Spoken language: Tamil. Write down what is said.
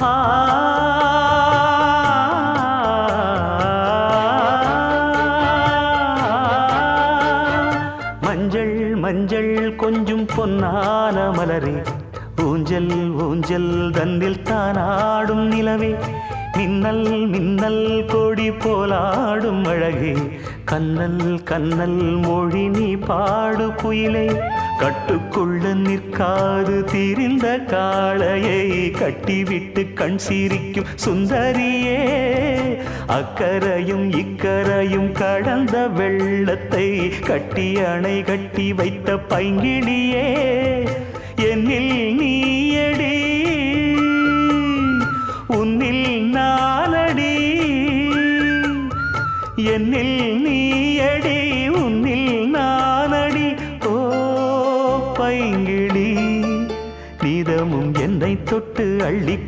ஆ மஞ்சள் மஞ்சள் கொஞ்சம் பொன்னான மலரே, ஊஞ்சல் ஊஞ்சல் தன்னில் தானாடும் நிலவே, மின்னல் மின்னல் கொடி போலாடும் அழகே, கண்ணல் கண்ணல் மொழி நீ பாடு குயிலே, கட்டுக்குள்ள நிற்காது திரிந்த காளையை கட்டிவிட்டு கண் சிரிக்கும் சுந்தரியே, அக்கரையும் இக்கரையும் கடந்த வெள்ளத்தை கட்டி அணை கட்டி வைத்த பைங்கிளியே, என்னில் நீயடி உன்னில் நானடி, என்னில் நீயடி உன்னில் நானடி. ஓ பைங்கிளி, நீதமும் என்னை தொட்டு அள்ளிக்கொண்டு